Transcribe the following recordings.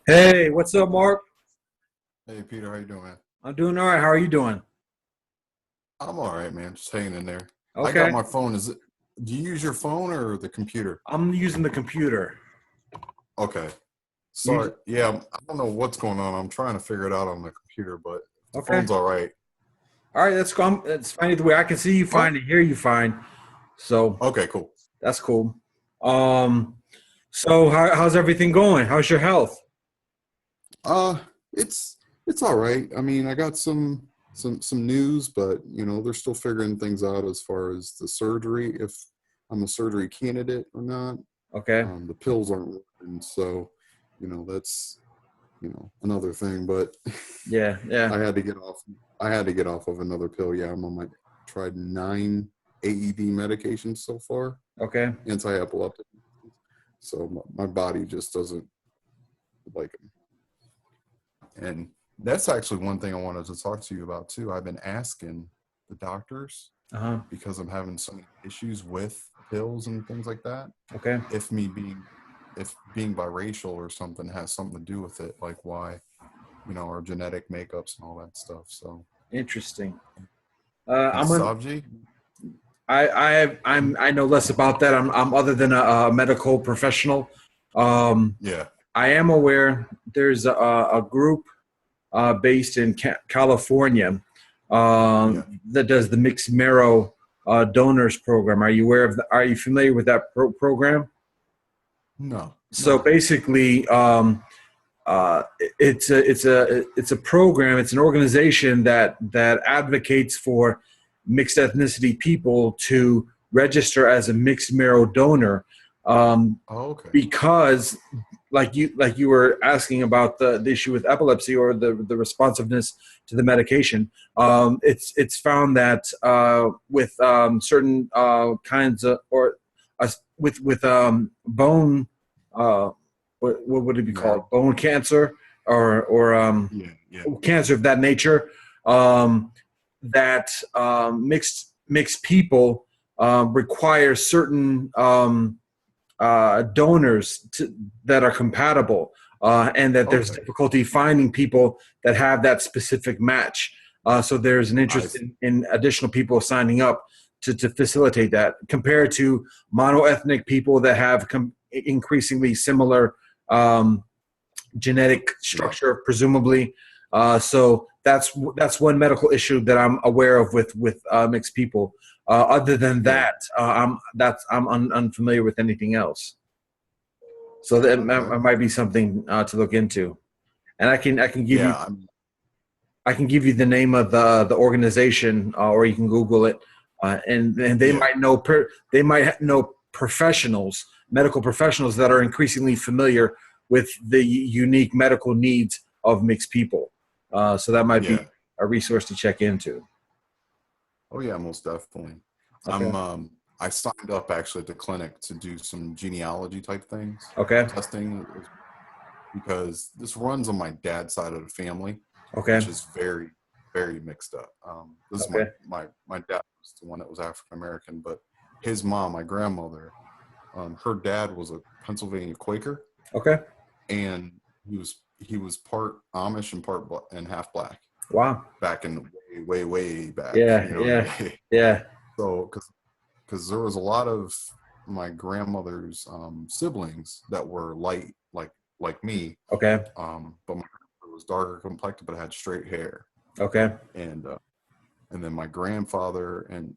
Hey, what's up, Mark? Hey Peter, how you doing, man? I'm doing all right. How are you doing? I'm all right, man. Just hanging in there. I got Okay. my phone. Do you use your phone or the computer? I'm using the computer. Okay. You, Sorry. Yeah, I don't know what's going on. I'm trying to figure it out on the computer, but the okay. phone's all right. All right, that's cool. That's fine either way. I can see you Oh, fine and hear you fine. So okay, cool. that's cool. Um, how's everything going? How's your health? Uh, it's all right. I mean, I got some news, but they're still figuring things out as far as the surgery, if I'm a surgery candidate or not. Okay. The pills aren't working, so that's another thing. But Yeah, yeah. I had to get off. I had to get off of another pill. Yeah, I'm on my tried 9 AED medications so far, Okay. anti-epileptic. So my body just doesn't like them. And that's actually one thing I wanted to talk to you about too. I've been asking the doctors Uh-huh. because I'm having so many issues with pills and things like that. Okay. If me being if being biracial or something has something to do with it, like why, our genetic makeups and all that stuff. So Interesting. and I'm on. Savji, I know less about that. I'm other than a medical professional. Um, yeah, I am aware there's a group based in California yeah. that does the mixed marrow donors program. Are you aware of? Are you familiar with that program? No, So no. basically, it's a program. It's an organization that advocates for mixed ethnicity people to register as a mixed marrow donor, Oh, okay. because like you were asking about the issue with epilepsy or the responsiveness to the medication. It's found that with certain kinds of or with bone, uh, what would it be Yeah, called, bone cancer or yeah, yeah. cancer of that nature, um, that mixed people require certain donors that are compatible, and that there's Okay. difficulty finding people that have that specific match. So there's an I interest see. in additional people signing up to facilitate that, compared to monoethnic people that have increasingly similar um, genetic Yeah, structure, presumably. So that's one medical issue that I'm aware of with mixed people. Other than yeah. that, I'm unfamiliar with anything else. So that Okay. might be something to look into. And I can give you Yeah, I'm. I can give you the name of the organization, or you can Google it, and they Yeah, might know know professionals, medical professionals that are increasingly familiar with the unique medical needs of mixed people. So that might be yeah. a resource to check into. Oh, yeah. Most definitely. Okay. I'm. I signed up actually at the clinic to do some genealogy type things, Okay. testing, because this runs on my dad's side of the family, Okay. which is very, very mixed up. This is my Okay. my dad was the one that was African American, but his mom, my grandmother, her dad was a Pennsylvania Quaker, Okay. and he was part Amish and and half black Wow. back in way, way, way back. Yeah. Yeah. Yeah. So because there was a lot of my grandmother's siblings that were light, like me, Okay. but my grandmother was darker complected but had straight hair, Okay. and and then my grandfather, and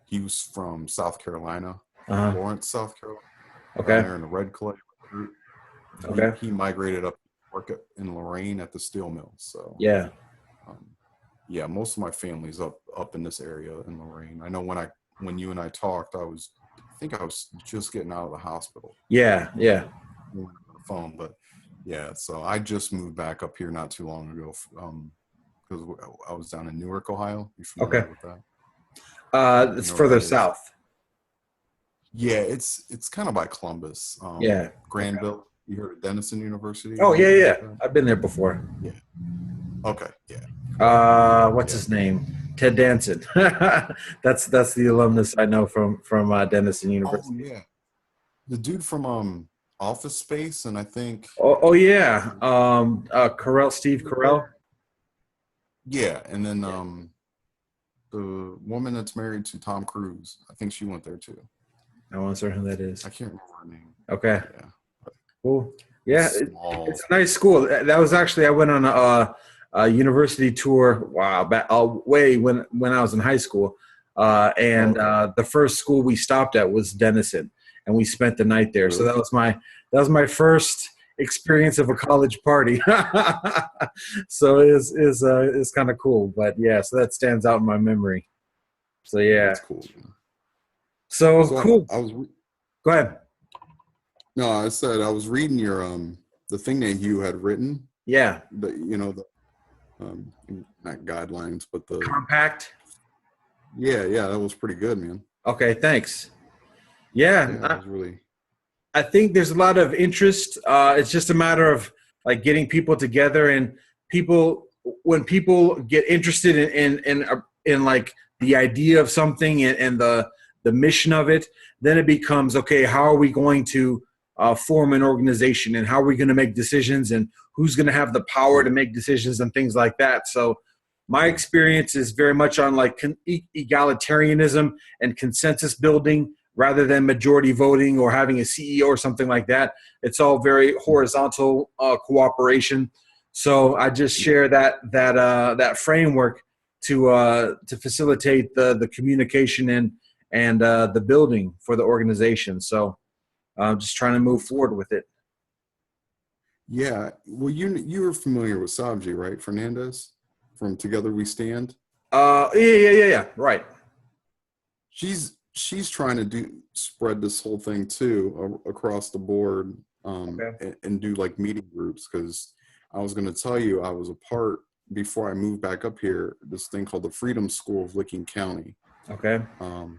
he was from South Carolina, Uh huh. Lawrence, South Carolina, down Okay. there in the Red Clay. He Okay. he migrated up to work in Lorraine at the steel mills. So Yeah. um, yeah, most of my family's up in this area in Lorraine. I know when you and I talked, I think I was just getting out of the hospital Yeah. Yeah. on the phone, but yeah, so I just moved back up here not too long ago, because I was down in Newark, Ohio. You Okay. familiar with that? You It's know where further that is? south. Yeah, it's kind of by Columbus, Yeah. Okay. Granville. You heard of Denison University Oh or yeah, anything yeah. like that? I've been there before. Yeah. Okay. Yeah. What's Yeah. his name? Ted Danson. That's the alumnus I know from Denison Oh University. yeah. The dude from Office Space, and I think Oh yeah, Steve Carell. yeah, and then Yeah. the woman that's married to Tom Cruise, I think she went there too. I want to say who that is. I can't remember her name. Okay, Yeah, cool. Yeah, it's small. it's a nice school. That was actually I went on a university tour. Wow, back way when I was in high school, and Okay, the first school we stopped at was Denison, and we spent the night there. So really? that was my first experience of a college party. So is kind of cool. But yeah, so that stands out in my memory. So yeah, That's cool. Man. so So cool. I was Go ahead. no, I said I was reading your the thing that you had written, Yeah, the you know the um not guidelines, but the compact. yeah, that was pretty good, man. Okay, thanks. Yeah, it Yeah, was really I think there's a lot of interest. It's just a matter of like getting people together and people when people get interested in like the idea of something and the mission of it, then it becomes okay. How are we going to form an organization and how are we going to make decisions and who's going to have the power to right. make decisions and things like that. So my Yeah, experience is very much on like egalitarianism and consensus building rather than majority voting or having a CEO or something like that. It's all very horizontal cooperation. So I just yeah, share that framework to facilitate the communication and the building for the organization. So I'm just trying to move that's forward cool. with it. Yeah, well, you were familiar with Sabji, right, Fernandez, from Together We Stand. Yeah. Right. She's trying to spread this whole thing too across the board, Okay. and do like meeting groups. Because I was going to tell you, I was a part before I moved back up here. This thing called the Freedom School of Licking County. Okay. Um,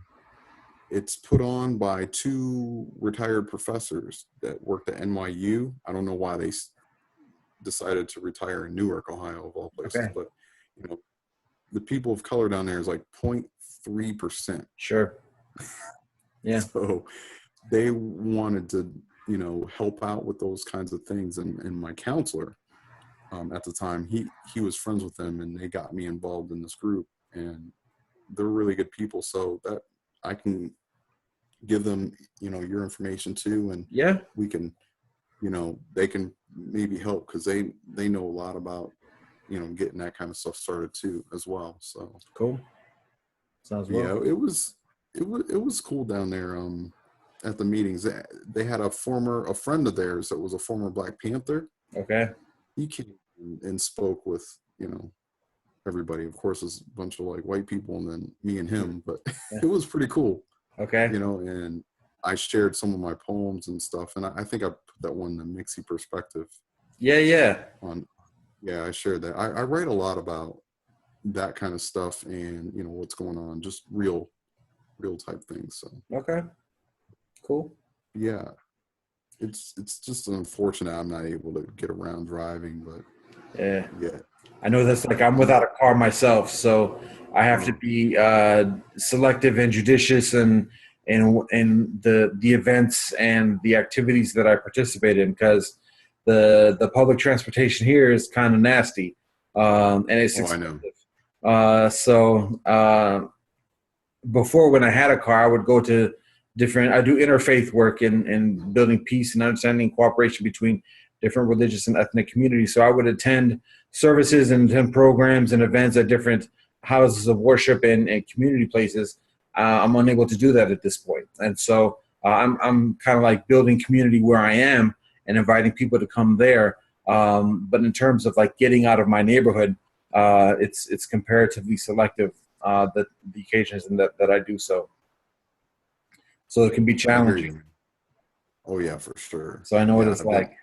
it's put on by two retired professors that worked at NYU. I don't know why they decided to retire in Newark, Ohio, of all places, Okay. but you know, the people of color down there is like 0.3%. Sure. Yeah. So they wanted to, help out with those kinds of things. And my counselor, at the time, he was friends with them, and they got me involved in this group, and they're really good people. So that I can give them, your information too, and Yeah. we can, they can maybe help because they know a lot about, getting that kind of stuff started too as well. So Cool. Sounds yeah, well. it was cool down there. At the meetings, they had a friend of theirs that was a former Black Panther. Okay. He came and spoke with everybody. Of course, it's a bunch of like white people, and then me and him. But Yeah. it was pretty cool, Okay. And I shared some of my poems and stuff, and I think I put that one, the Mixie perspective, Yeah. Yeah. on. Yeah, I shared that. I write a lot about that kind of stuff, and what's going on, just real type things. So Okay. Cool. yeah, it's just unfortunate I'm not able to get around driving, but Yeah. yeah, I know that's like I'm without a car myself, so I have to uh, be selective and judicious and the events and the activities that I participate in because the public transportation here is kind of nasty and it's oh, I know. expensive. So before when I had a car, I would go to I do interfaith work in building peace and understanding cooperation between different religious and ethnic communities. So I would attend services and attend programs and events at different houses of worship and community places. I'm unable to do that at this point. And so I'm kind of like building community where I am and inviting people to come there. But in terms of like getting out of my neighborhood, it's comparatively selective the occasions that I do so. So it can be I hear challenging. you. Oh yeah, for sure. So I know what Yeah, it's I've been. like.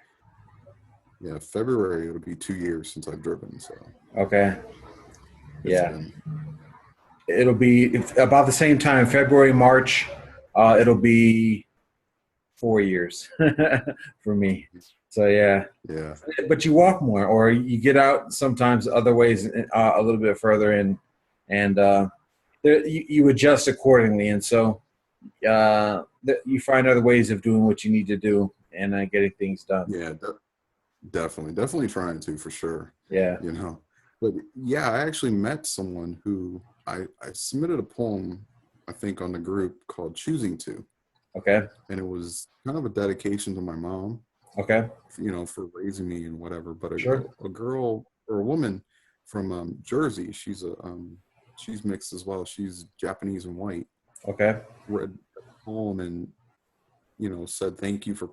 Yeah, February it'll be 2 years since I've driven, so Okay. it's Yeah. been. It'll be about the same time, February, March. It'll be 4 years for me. So yeah, Yeah, but you walk more, or you get out sometimes other ways a little bit further in, and you adjust accordingly. And so you find other ways of doing what you need to do and getting things done. Yeah, definitely trying to, for sure. Yeah. You know, but yeah, I actually met someone who I submitted a poem, I think, on the group called Choosing To. Okay. And it was kind of a dedication to my mom, Okay. you know, for raising me and whatever. But Sure. a girl or a woman from Jersey, she's mixed as well. She's Japanese and white. Okay. Read the poem and, you know, said thank you for,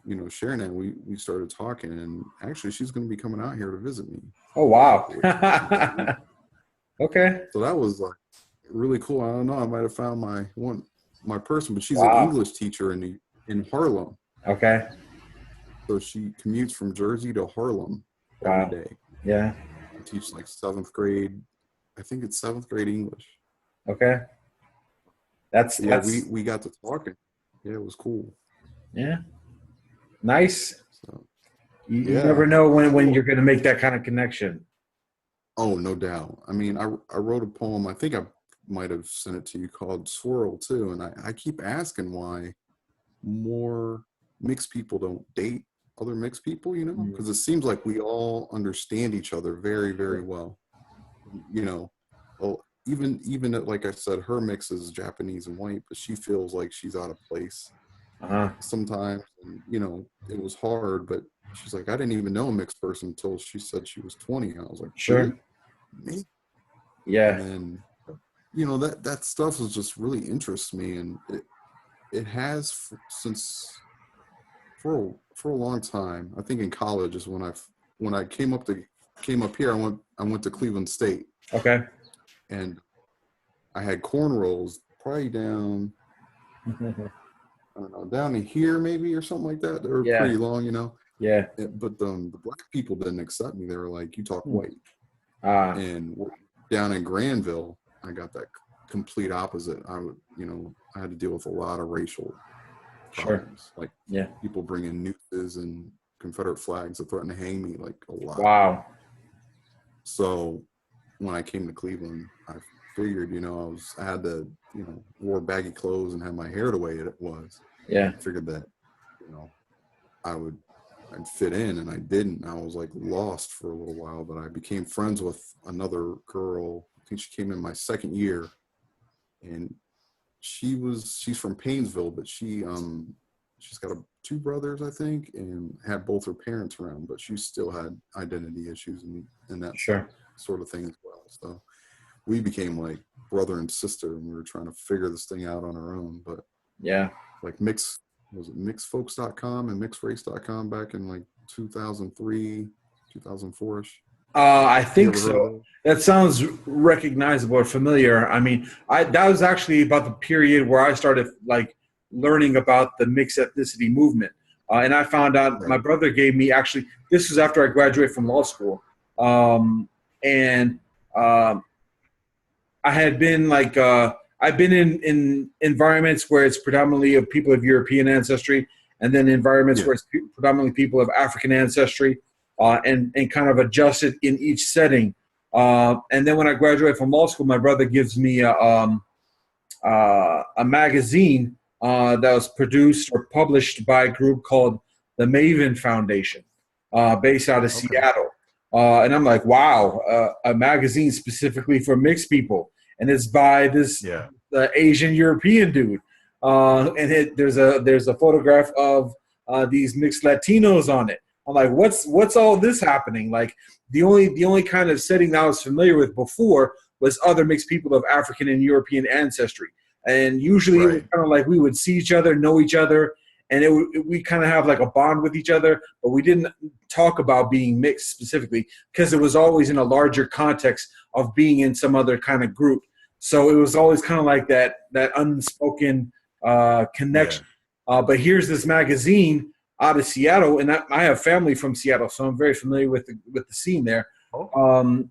you know, sharing it. We started talking, and actually she's going to be coming out here to visit me. Oh, wow. Okay. So that was like really cool. I don't know, I might have found my person, but she's an Wow. English teacher in Harlem. Okay. So she commutes from Jersey to Harlem Wow. every day. Yeah. I teach like 7th grade. I think it's 7th grade English. Okay. That's we got to talking. Yeah, it was cool. Yeah. Nice. So You yeah. never know when you're going to make that kind of connection. Oh, no doubt. I mean, I wrote a poem. I think I might have sent it to you, called Swirl too. And I keep asking why more mixed people don't date other mixed people, you know, because it seems like we all understand each other very, very well. You know, well, even like I said, her mix is Japanese and white, but she feels like she's out of place sometimes. And, you know, it was hard, but she's like, I didn't even know a mixed person until she said she was 20. And I was like, Sure. Really? Me? Yeah. And then, you know, that stuff is just really interests me, and it has since for a long time. I think in college is when I came up here. I went to Cleveland State. Okay. And I had cornrows probably down, I don't know, down to here maybe or something like that. They were pretty long, you know. Yeah. But the black people didn't accept me. They were like, "You talk white." And down in Granville, I got that complete opposite. I had to deal with a lot of racial problems. Like people bringing nooses and Confederate flags that threatened to hang me, like a lot. Wow. So when I came to Cleveland, I figured, you know, I had to, you know, wore baggy clothes and had my hair the way it was. Yeah. I figured that, you know, I'd fit in, and I didn't. I was like lost for a little while, but I became friends with another girl. I think she came in my 2nd year, and she's from Painesville, but she's got 2 brothers, I think, and had both her parents around, but she still had identity issues and that sort of thing as well. So we became like brother and sister, and we were trying to figure this thing out on our own. But like mixfolks.com and mixrace.com back in like 2003, 2004ish. I think so. That sounds recognizable or familiar. I mean, that was actually about the period where I started like learning about the mixed ethnicity movement. And I found out my brother gave me, actually, this was after I graduated from law school. I had been like, I've been in environments where it's predominantly of people of European ancestry, and then environments where it's predominantly people of African ancestry, and kind of adjusted in each setting. And then when I graduated from law school, my brother gives me a magazine that was produced or published by a group called the Maven Foundation, based out of Seattle. And I'm like, wow, a magazine specifically for mixed people. And it's by this Asian European dude. And there's a photograph of these mixed Latinos on it. I'm like, what's all this happening? Like the only kind of setting that I was familiar with before was other mixed people of African and European ancestry. And usually it was kind of like we would see each other, know each other, and we kind of have like a bond with each other, but we didn't talk about being mixed specifically because it was always in a larger context of being in some other kind of group. So it was always kind of like that unspoken connection. But here's this magazine out of Seattle, and I have family from Seattle, so I'm very familiar with the scene there.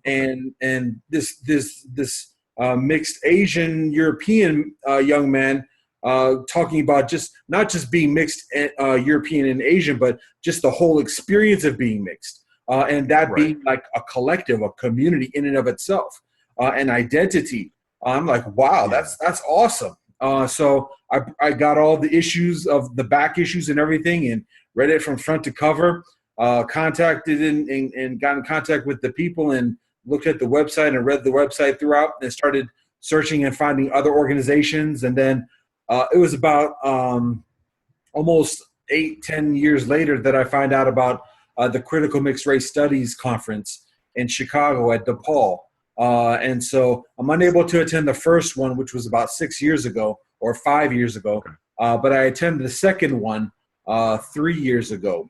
And this mixed Asian European young man talking about not just being mixed European and Asian, but just the whole experience of being mixed, and that being like a collective, a community in and of itself, an identity. I'm like, wow, that's awesome. So I got all the issues of the back issues and everything, and read it from front to cover. Contacted and got in contact with the people and looked at the website and read the website throughout and started searching and finding other organizations. And then it was about almost 8-10 years later that I find out about the Critical Mixed Race Studies Conference in Chicago at DePaul. And so I'm unable to attend the first one, which was about 6 years ago or 5 years ago. But I attended the second one 3 years ago.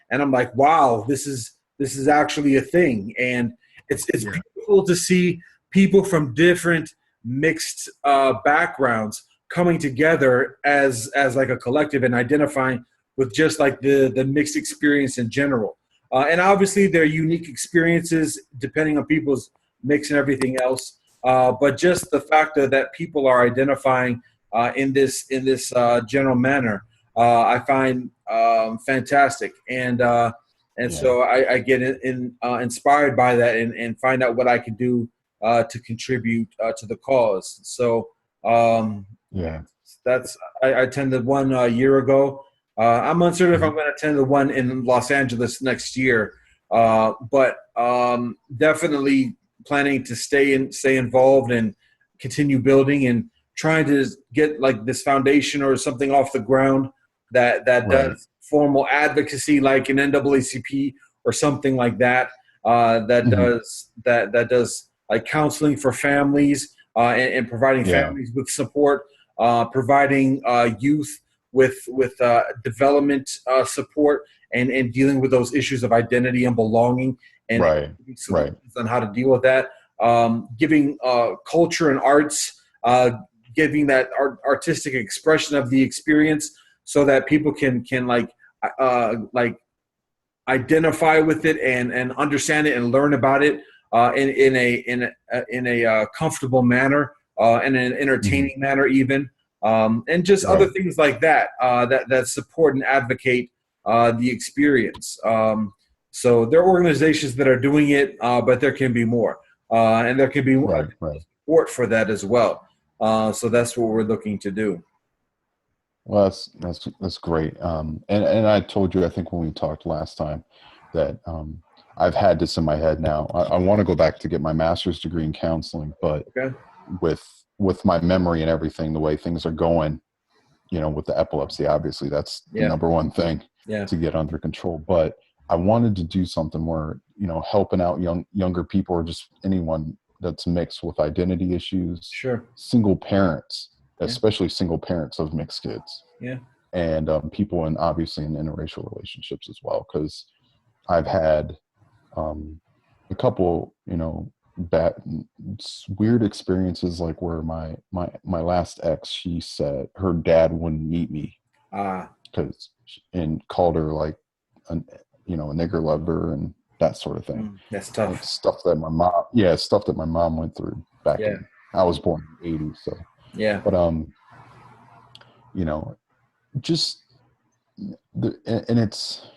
And I'm like, wow, this is actually a thing. And it's beautiful to see people from different mixed backgrounds coming together as like a collective and identifying with just like the mixed experience in general. And obviously there are unique experiences depending on people's mix and everything else. But just the fact that people are identifying in this general manner, I find fantastic. And so I get inspired by that and find out what I can do to contribute to the cause. So that's I attended one a year ago. I'm uncertain if I'm going to attend the one in Los Angeles next year, but definitely planning to stay involved and continue building and trying to get like this foundation or something off the ground that does formal advocacy like an NAACP or something like that. That does like counseling for families and providing families with support, providing youth with development support and dealing with those issues of identity and belonging and solutions on how to deal with that. Giving culture and arts, giving that artistic expression of the experience so that people can like identify with it and understand it and learn about it in a comfortable manner and an entertaining manner even. And just other things like that, that support and advocate the experience. So there are organizations that are doing it, but there can be more. And there can be support for that as well. So that's what we're looking to do. Well, that's great. And I told you, I think when we talked last time, that I've had this in my head now. I want to go back to get my master's degree in counseling, but with my memory and everything, the way things are going, with the epilepsy, obviously that's the number one thing to get under control. But I wanted to do something where, helping out younger people or just anyone that's mixed with identity issues, single parents, especially single parents of mixed kids, and people obviously in interracial relationships as well. Because I've had a couple, bad, weird experiences, like where my last ex, she said her dad wouldn't meet me and called her like a nigger lover and that sort of thing. That's tough. Like stuff that my mom went through back in, I was born in the 80s, so but just and it's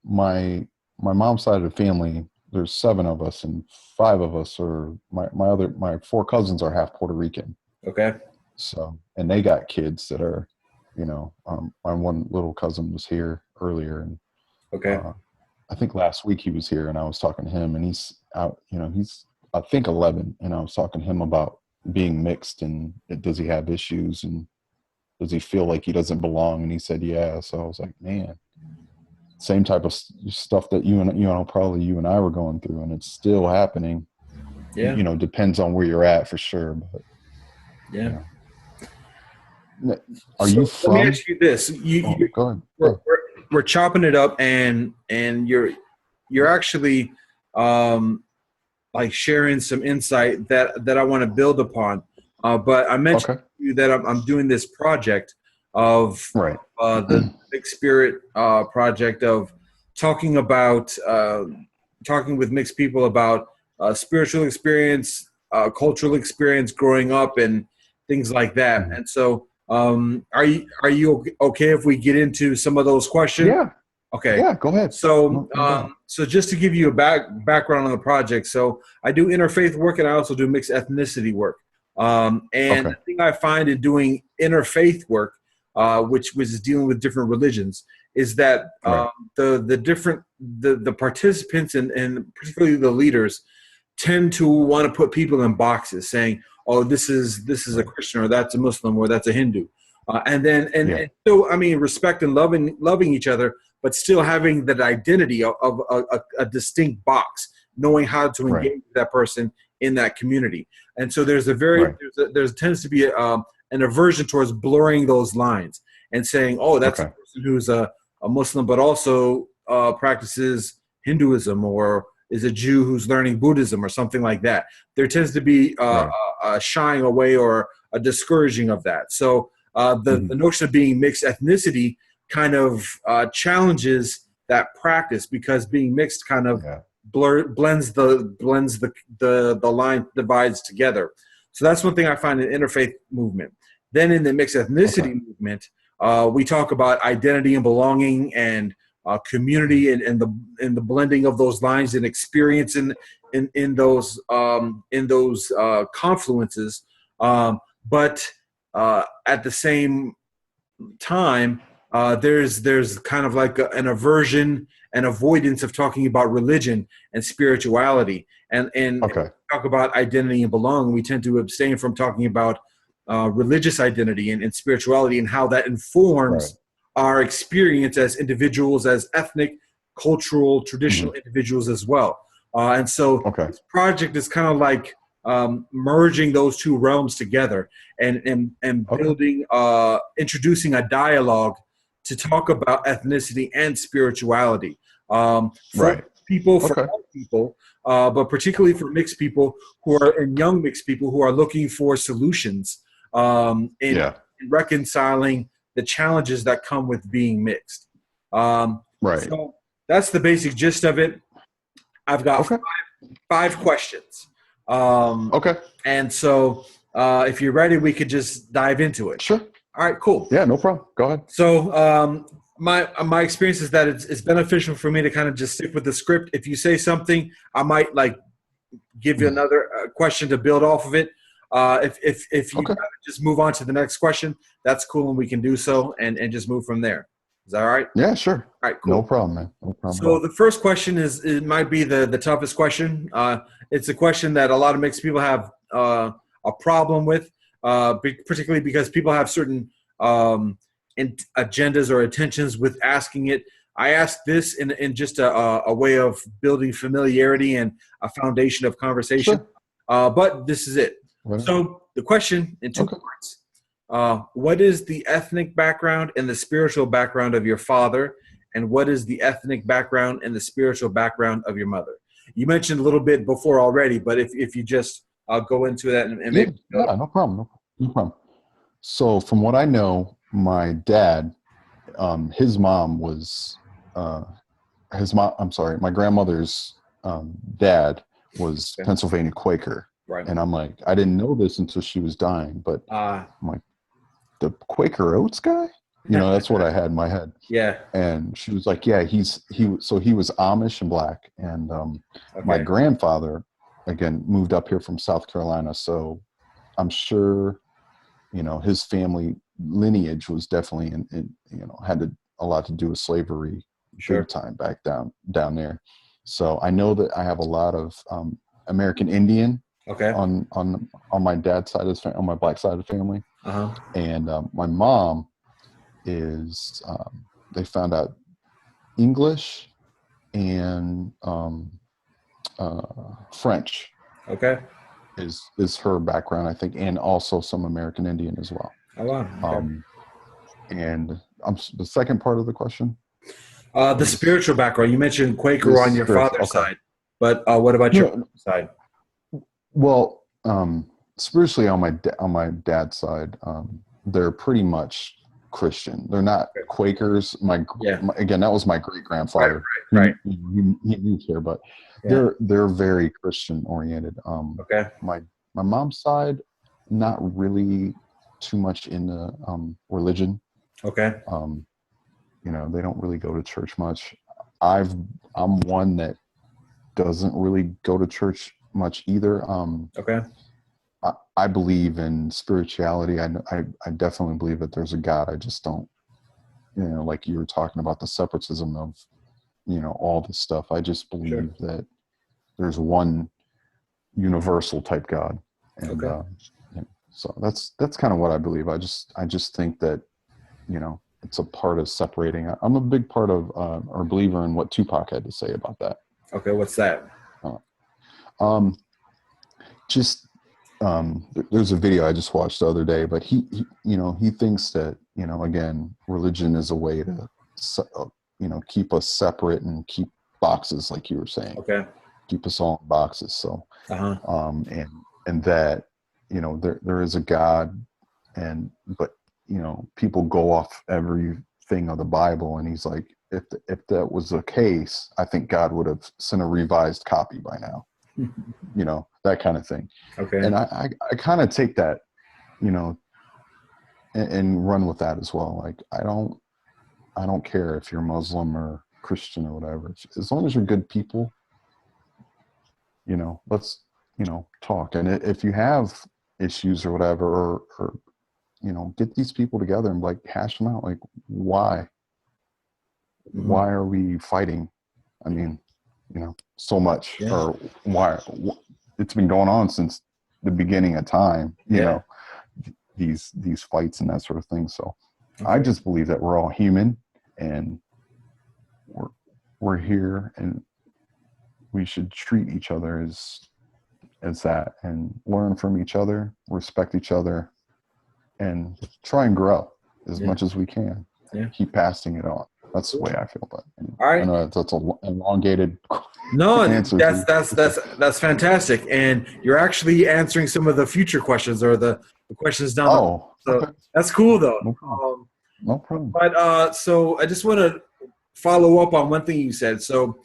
my mom's side of the family, there's 7 of us and 5 of us are my 4 cousins are half Puerto Rican. So, and they got kids that are, my one little cousin was here earlier and I think last week he was here and I was talking to him and he's out, he's I think 11, and I was talking to him about being mixed and does he have issues and does he feel like he doesn't belong, and he said yeah. So I was like, man, same type of stuff that probably you and I were going through, and it's still happening. Depends on where you're at for sure, but Are you from? Let me ask you this: go ahead. We're chopping it up, and you're actually like sharing some insight that I want to build upon. But I mentioned to you that I'm doing this project of the Mixed Spirit project of talking with mixed people about spiritual experience, cultural experience growing up, and things like that. And so, are you okay if we get into some of those questions? Yeah. Okay. Yeah, go ahead. So, so just to give you a background on the project, so I do interfaith work and I also do mixed ethnicity work. The thing I find in doing interfaith work, which is dealing with different religions, is that Right. the participants and particularly the leaders tend to want to put people in boxes, saying, "Oh, this is a Right. Christian, or that's a Muslim, or that's a Hindu," Yeah. and still, I mean, respect and loving each other, but still having that identity of a distinct box, knowing how to Right. engage that person in that community. And so Right. there's tends to be an aversion towards blurring those lines and saying, "Oh, that's a Okay. person who's a Muslim, but also practices Hinduism, or is a Jew who's learning Buddhism, or something like that." There tends to be Right. a shying away or a discouraging of that. So the Mhm. notion of being mixed ethnicity kind of challenges that practice, because being mixed kind of Yeah. blends the line divides together. So that's one thing I find in interfaith movement. Then in the mixed Okay. ethnicity movement, we talk about identity and belonging, and community, and the blending of those lines, and experience in those confluences. But at the same time, there's kind of like an aversion and avoidance of talking about religion and spirituality, and Okay. talk about identity and belonging. We tend to abstain from talking about religious identity and spirituality, and how that Right. informs our experience as individuals, as ethnic, cultural, Mhm. traditional individuals as well. And so Okay. this project is kind of like merging those two realms together, and Okay. building, introducing a dialogue to talk about ethnicity and spirituality, for Right. people, for Okay. all people, but particularly for mixed people and young mixed people who are looking for solutions, in Yeah. reconciling the challenges that come with being mixed. Um, Right. so that's the basic gist of it. I've got Okay. five questions. Um, Okay. and so, if you're ready, we could just dive into it. Sure. All right, cool. Yeah. No problem. Go ahead. So, my experience is that it's beneficial for me to kind of just stick with the script. If you say something, I might like give you Mhm. another question to build off of it. If you Okay. gotta just move on to the next question, that's cool, and we can do so, and just move from there. Is that all right? Yeah. Sure. All right, No cool. problem, man. No problem at So all. the first question it might be the toughest question. It's a question that a lot of mixed people have a problem with, particularly because people have certain agendas or intentions with asking it. I asked this in just a way of building familiarity and a foundation of conversation. Sure. But this is it. Right. So the question in two Okay. parts. What is the ethnic background and the spiritual background of your father? And what is the ethnic background and the spiritual background of your mother? You mentioned a little bit before already, but if you just go into that and Yeah. maybe Yeah. No problem. No problem. So, from what I know, my dad, his mom was, uh, his mom. I'm sorry, my grandmother's dad was Okay. Pennsylvania Quaker, right. and I'm like, I didn't know this until she was dying, but I'm like, the Quaker Oats guy, that's what I had in my head. Yeah. And she was like, yeah, he was Amish and black, and my Okay. grandfather again moved up here from South Carolina, so I'm sure his family lineage was definitely had a lot to do with slavery, Sure. big time back down there. So I know that I have a lot of American Indian Okay. on my dad's side of on my black side of the family, Uh-huh. and my mom is they found out English and French Okay. is her background, I think, and also some American Indian as well. Oh, wow. Okay. And the second part of the question, The spiritual background. You mentioned Quaker this on your spiritual. father's Okay. side, but what about your No, side? well, spiritually on my dad's side, they're pretty much Christian. They're not Okay. Quakers. Yeah. Again, that was my great grandfather. Right. He moved here, but Yeah. they're very Christian oriented. Okay. My mom's side, not really too much into religion. Okay. They don't really go to church much. I'm one that doesn't really go to church much either. Okay. I believe in spirituality. I definitely believe that there's a God. I just don't, like you were talking about the separatism of, all this stuff. I just believe that there's one universal type God. And, so that's kind of what I believe. I just think that, it's a part of separating. I'm a big part of, or believer in what Tupac had to say about that. Okay. What's that? There's a video I just watched the other day, but he thinks that, again, religion is a way to, keep us separate and keep boxes, like you were saying. Okay. Keep us all in boxes. So, and that, there is a God, but people go off everything of the Bible, and he's like, if that was the case, I think God would have sent a revised copy by now. That kind of thing. Okay. And I kind of take that, and run with that as well. Like, I don't care if you're Muslim or Christian or whatever. As long as you're good people, let's, talk. And if you have issues or whatever, or get these people together and like hash them out. Like, why are we fighting? I mean, so much, or why it's been going on since the beginning of time, these fights and that sort of thing. So I just believe that we're all human, and we're here, and we should treat each other as that, and learn from each other, respect each other, and try and grow as much as we can. Keep passing it on. That's the way I feel about it. All right. I know that's an elongated No, answer. that's fantastic, and you're actually answering some of the future questions, or the questions down. So okay. That's cool, though. No problem. But so I just want to follow up on one thing you said. So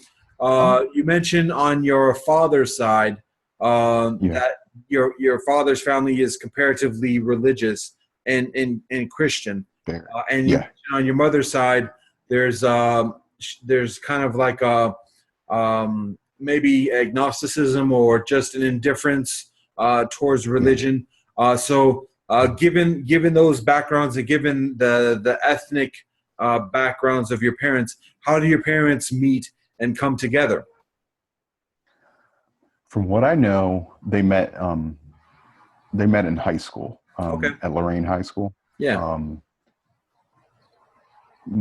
you mentioned on your father's side that your father's family is comparatively religious and Christian, and you mentioned on your mother's side there's kind of like a maybe agnosticism or just an indifference towards religion. So given those backgrounds, and given the ethnic backgrounds of your parents, how do your parents meet and come together? From what I know, they met in high school, at Lorraine High School. Yeah.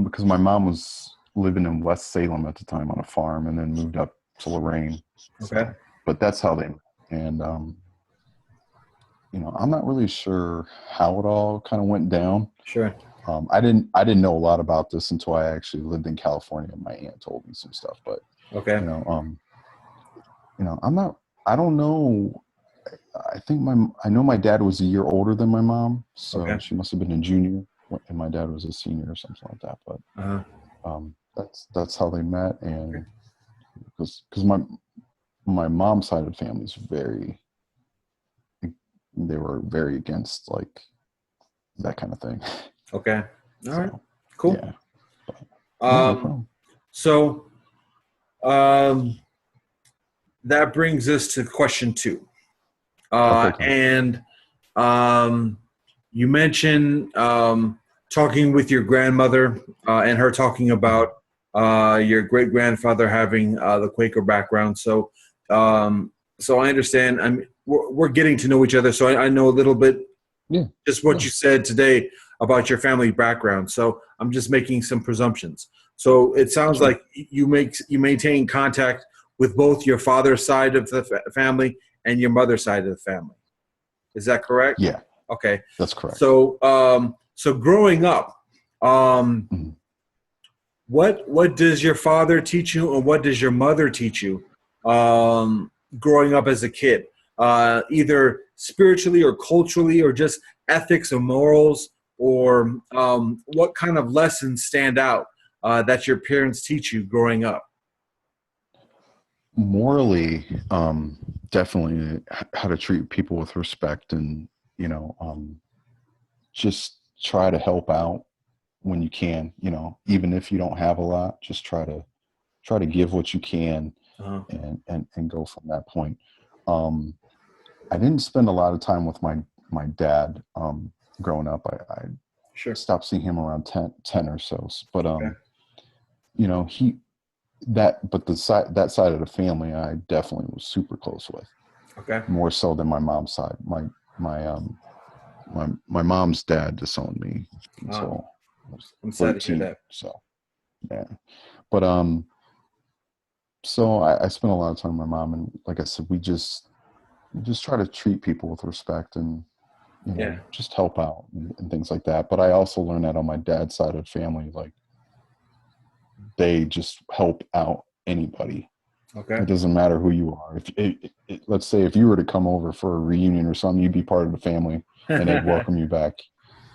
Because my mom was living in West Salem at the time on a farm, and then moved up to Lorraine. Okay. But that's how they met. And, I'm not really sure how it all kind of went down. Sure. I didn't know a lot about this until I actually lived in California. My aunt told me some stuff, but okay. I don't know. I know my dad was a year older than my mom, so she must have been a junior, and my dad was a senior or something like that. But that's how they met, and because my mom's side of the family is they were very against like that kind of thing. Okay. All right. Cool. Yeah. So that brings us to question 2. And you mentioned talking with your grandmother and her talking about your great-grandfather having the Quaker background. So so I understand. We're getting to know each other, so I know a little bit just what you said today about your family background. So I'm just making some presumptions. So it sounds like you maintain contact with both your father's side of the family and your mother's side of the family. Is that correct? Yeah. Okay. That's correct. So so growing up, what does your father teach you, or what does your mother teach you growing up as a kid? Either spiritually or culturally, or just ethics or morals, or what kind of lessons stand out that your parents teach you growing up? Morally, definitely how to treat people with respect, and just try to help out when you can. Even if you don't have a lot, just try to give what you can, and go from that point. I didn't spend a lot of time with my dad growing up. I Sure. stopped seeing him around 10 or so. But Okay. you know, but that side of the family, I definitely was super close with, Okay. more so than my mom's side. My my mom's dad disowned me until I was I'm sad to hear 13. that. So yeah, but so I spent a lot of time with my mom, and like I said, we just try to treat people with respect and, you know, Yeah. just help out and things like that. But I also learned that on my dad's side of the family, like, they just help out anybody. Okay. It doesn't matter who you are. Let's say if you were to come over for a reunion or something, you'd be part of the family and they'd welcome you back.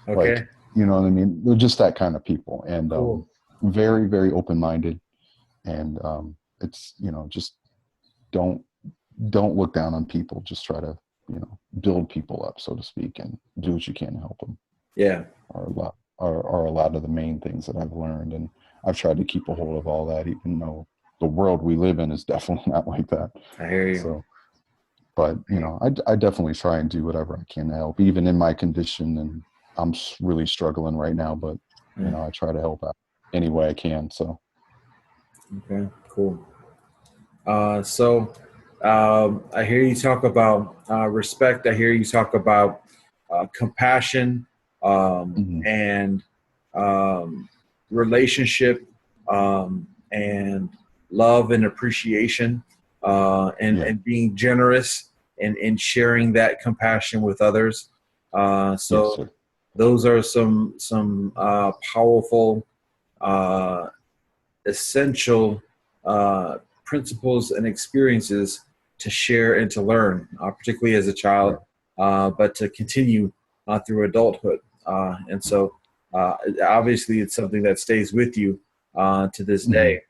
Okay. Like, you know what I mean? They're just that kind of people, and Cool. very, very open-minded. And it's, you know, just don't look down on people. Just try to, you know, build people up, so to speak, and do what you can to help them. Yeah. Are a lot of the main things that I've learned, and I've tried to keep a hold of all that, even though the world we live in is definitely not like that. I hear you. So, but you know, I definitely try and do whatever I can to help, even in my condition, and I'm really struggling right now. But you know, I try to help out any way I can. So, Okay. Cool. So I hear you talk about respect. I hear you talk about compassion mhm. and relationship and love and appreciation Yeah. and being generous and sharing that compassion with others. Yes, So sir. those are some powerful, essential principles and experiences to share and to learn, particularly as a child, but to continue through adulthood. And so, obviously, it's something that stays with you to this Mhm. day.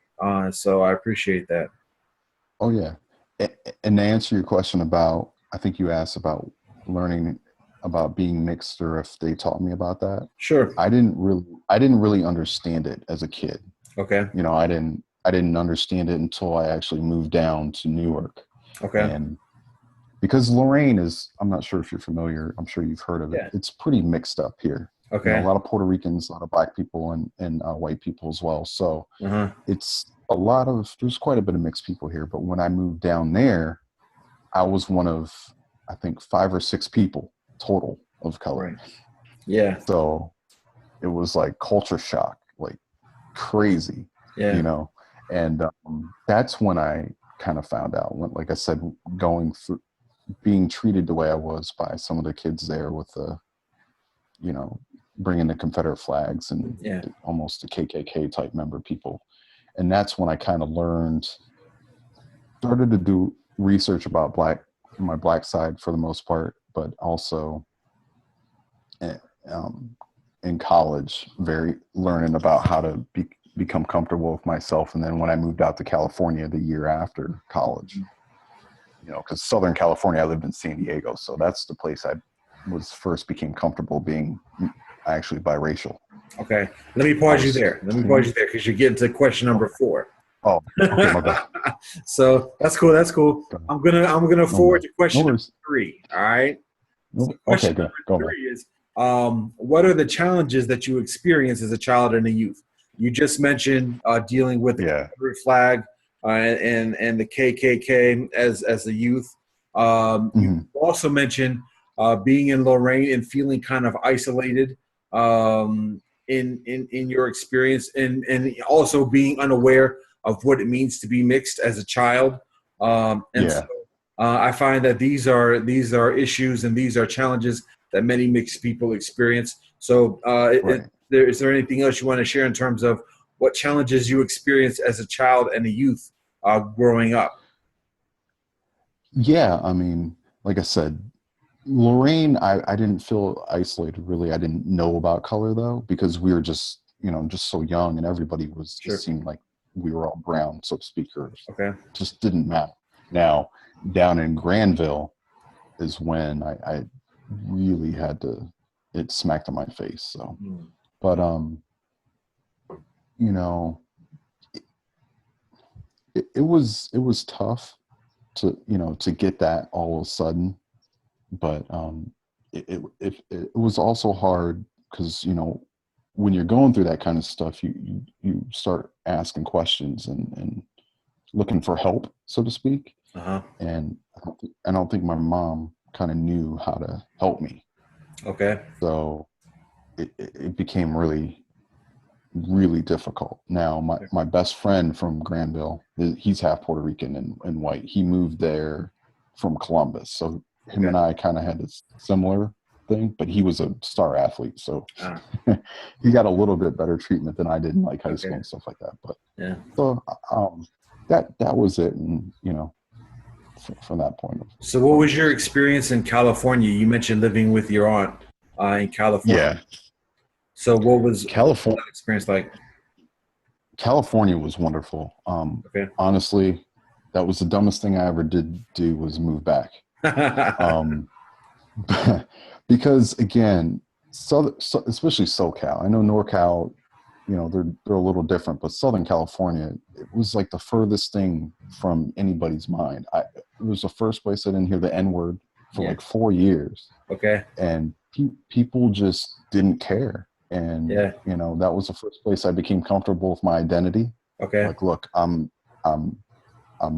So I appreciate that. Oh yeah. And to answer your question about, I think you asked about learning about being mixed, or if they taught me about that. Sure. I didn't really understand it as a kid. Okay. You know, I didn't understand it until I actually moved down to Newark. Okay. And because Lorraine is, I'm not sure if you're familiar, I'm sure you've heard of it. Yeah. It's pretty mixed up here. You know, a Okay. lot of Puerto Ricans, a lot of Black people, and white people as well. So Uh-huh. there's quite a bit of mixed people here. But when I moved down there, I was one of, I think, 5 or 6 people total of color. Right. Yeah. So it was like culture shock, like crazy, Yeah. you know. And that's when I kind of found out, like I said, going through being treated the way I was by some of the kids there with the, you know, bringing the Confederate flags and Yeah. almost the KKK type member people. And that's when I kind of started to do research about my Black side for the most part, but also um, in college, learning about how to become comfortable with myself. And then when I moved out to California the year after college, you know, because Southern California, I lived in San Diego, so that's the place I became comfortable being actually biracial. Okay. Let me pause you there. Let me pause you there because you're getting to question number 4. Oh, okay, my bad. So that's cool. That's cool. I'm gonna forward to question No number worries. 3. All right. So Okay, question good. number Go ahead. 3 is, what are the challenges that you experience as a child and a youth? You just mentioned dealing with the Confederate flag and the KKK as a youth. You also mentioned being in Lorraine and feeling kind of isolated in your experience, and also being unaware of what it means to be mixed as a child. So I find that these are issues and these are challenges that many mixed people experience. So is there anything else you want to share in terms of what challenges you experienced as a child and a youth growing up? Yeah, I mean, like I said, Lorraine, I didn't feel isolated really. I didn't know about color though, because we were just, you know, just so young, and everybody was Sure. just seemed like we were all brown, so to speak, or Okay. just didn't matter. Now, down in Granville is when I really had to, it smacked in my face. So, but you know, it was tough to, you know, to get that all of a sudden, but it was also hard because, you know, when you're going through that kind of stuff, you start asking questions and looking for help, so to speak. Uh-huh. And I don't think my mom kind of knew how to help me. Okay. So it became really, really difficult. Now, my best friend from Granville, he's half Puerto Rican and white. He moved there from Columbus. So him and I kind of had this similar thing, but he was a star athlete. So he got a little bit better treatment than I did in like high school and stuff like that. But yeah. So that was it. And, you know, from that point. So what was your experience in California? You mentioned living with your aunt in California. Yeah. So what was California that experience like? California was wonderful. Honestly, that was the dumbest thing I ever did do was move back. Because again, especially SoCal, I know NorCal, you know, they're a little different, but Southern California, it was like the furthest thing from anybody's mind. It was the first place I didn't hear the N-word for like 4 years. Okay. And people just didn't care. And, you know, that was the first place I became comfortable with my identity. Okay. Like, look, I'm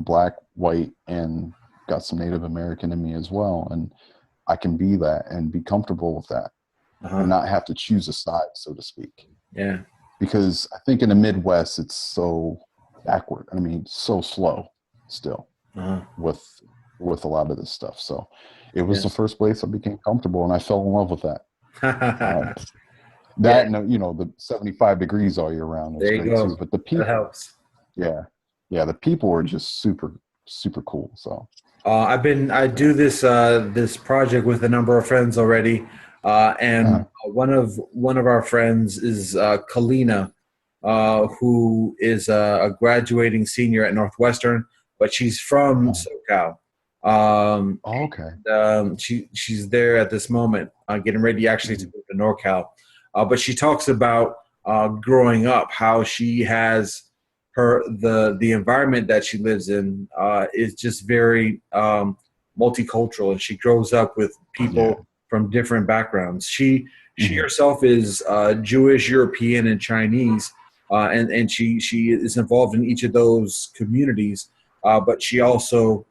black, white, and got some Native American in me as well. And I can be that and be comfortable with that and not have to choose a side, so to speak. Yeah. Because I think in the Midwest, it's so backward. I mean, so slow still with a lot of this stuff. So it was the first place I became comfortable, and I fell in love with that. And, you know, the 75 degrees all year round was great too. But the people, that helps. Yeah, the people were just super, super cool. So I do this project with a number of friends already, and one of our friends is Kalina, who is a graduating senior at Northwestern, but she's from SoCal. She's there at this moment, getting ready actually to move to NorCal. But she talks about growing up, how she has the environment that she lives in is just very multicultural, and she grows up with people from different backgrounds. She herself is Jewish, European, and Chinese, and she is involved in each of those communities. But she also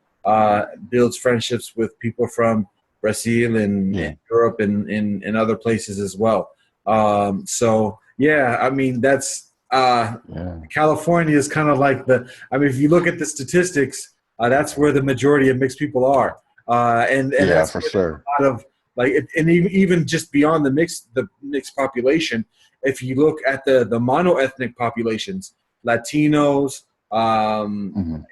builds friendships with people from Brazil and Europe and other places as well. So yeah, I mean, that's California is kind of like if you look at the statistics, that's where the majority of mixed people are. And that's for sure. A lot of and even just beyond the mixed population, if you look at the monoethnic populations, Latinos,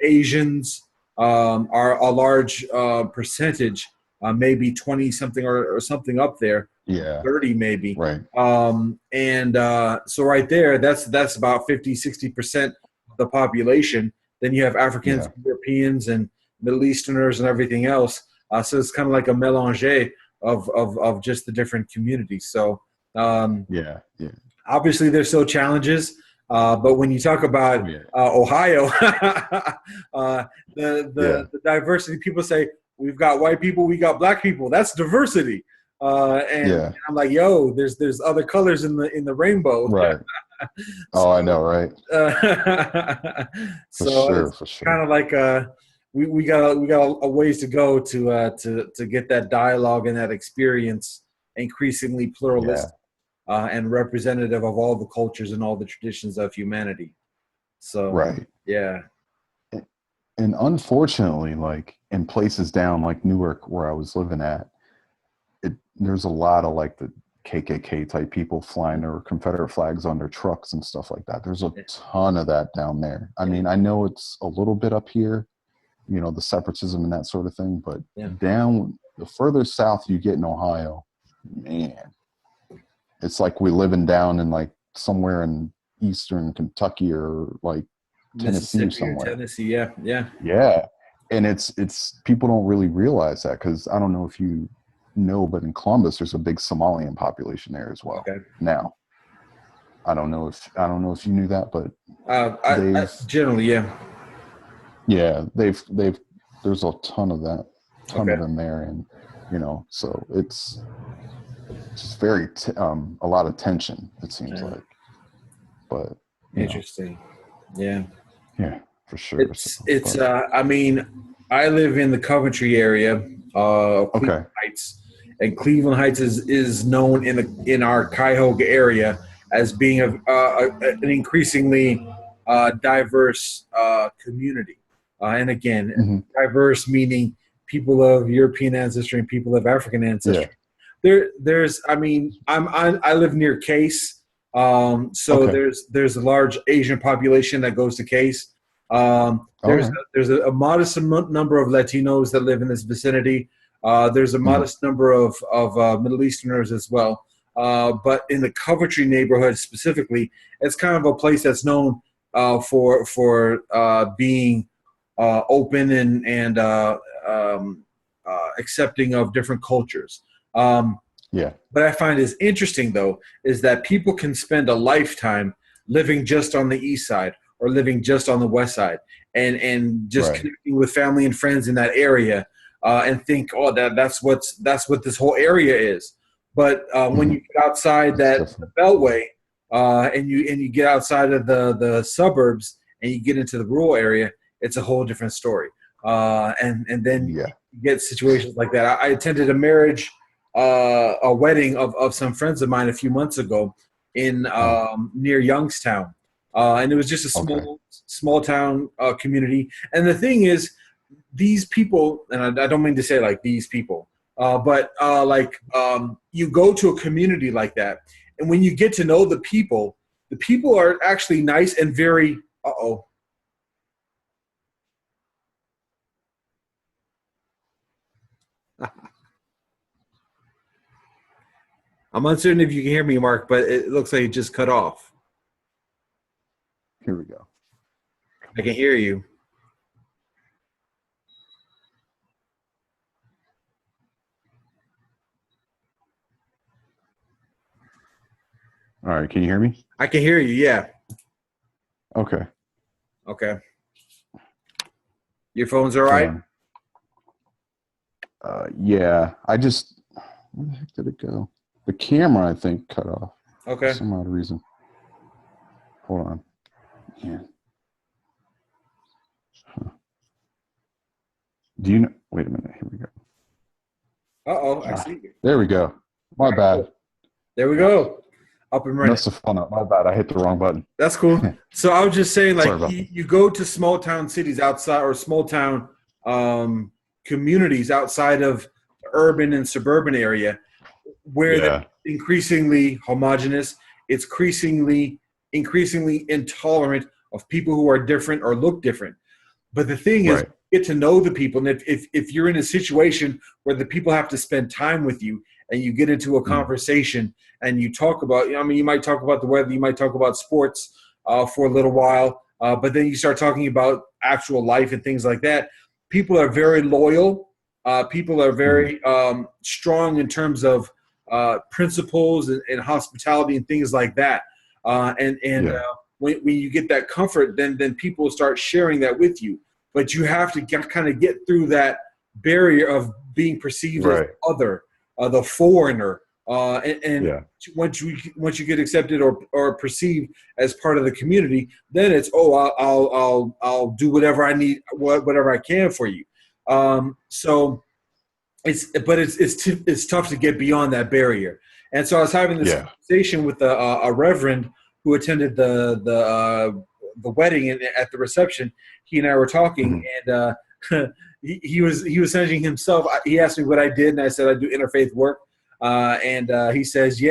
Asians are a large percentage, maybe 20 something or something up there. 30 maybe. Right. So right there, that's about 50-60% of the population. Then you have Africans, Europeans, and Middle Easterners and everything else. So it's kind of like a melange of just the different communities. So obviously there's still challenges. But when you talk about Ohio, the diversity, people say we've got white people, we got black people. That's diversity. And I'm like, yo, there's other colors in the rainbow. Right. I know, right? For sure. Kind of like we got a ways to go to get that dialogue and that experience increasingly pluralistic and representative of all the cultures and all the traditions of humanity. So and unfortunately, like in places down like Newark where I was living at, there's a lot of like the KKK type people flying their Confederate flags on their trucks and stuff like that. There's a ton of that down there. I mean, I know it's a little bit up here, you know, the separatism and that sort of thing, but down the further south you get in Ohio, man, it's like we're living down in like somewhere in eastern Kentucky or like Tennessee or somewhere. Yeah. And it's people don't really realize that, because I don't know if you know, but in Columbus there's a big Somalian population there as well. Now I don't know if you knew that, but I generally they've there's a ton of that, of them there, and you know, so just very a lot of tension. It seems like, but Interesting. Yeah. yeah, for sure. I mean, I live in the Coventry area, Cleveland Heights, and Cleveland Heights is known in our Cuyahoga area as being an increasingly diverse community. And again, diverse meaning people of European ancestry and people of African ancestry. There's, I mean, I live near Case, so there's a large Asian population that goes to Case. There's a modest number of Latinos that live in this vicinity. There's a modest number of Middle Easterners as well. But in the Coventry neighborhood specifically, it's kind of a place that's known for being open and accepting of different cultures. What I find is interesting, though, is that people can spend a lifetime living just on the east side or living just on the west side and just connecting with family and friends in that area and think, oh, that's what this whole area is. But when you get outside the Beltway and you get outside of the suburbs and you get into the rural area, it's a whole different story. And then you get situations like that. I attended a wedding of some friends of mine a few months ago in near Youngstown. And it was just a small town community. And the thing is, these people, and I don't mean to say like these people, but you go to a community like that, and when you get to know the people are actually nice and very, I'm uncertain if you can hear me, Mark, but it looks like it just cut off. Here we go. I can hear you. All right. Can you hear me? I can hear you. Yeah. Okay. Your phone's all right? Yeah. Where the heck did it go? The camera, I think, cut off. Okay. For some odd reason. Hold on. Yeah. Huh. Do you know? Wait a minute. Here we go. I see you. There we go. My bad. There we go. Up and running. That's the phone up. My bad. I hit the wrong button. That's cool. So I was just saying, like, you go to small town cities outside or small town communities outside of the urban and suburban area where they're increasingly homogenous. It's increasingly intolerant of people who are different or look different. But the thing is, get to know the people. And if you're in a situation where the people have to spend time with you and you get into a conversation and you talk about, you might talk about the weather, you might talk about sports for a little while, but then you start talking about actual life and things like that. People are very loyal. People are very strong in terms of principles and hospitality and things like that. When you get that comfort, then people start sharing that with you. But you have to kind of get through that barrier of being perceived as other, the foreigner. Once you get accepted or perceived as part of the community, then it's I'll do whatever I need, whatever I can for you. So it's tough to get beyond that barrier. And so I was having this conversation with a reverend who attended the wedding and at the reception. He and I were talking, and he was sending himself. He asked me what I did, and I said I do interfaith work. And he says, he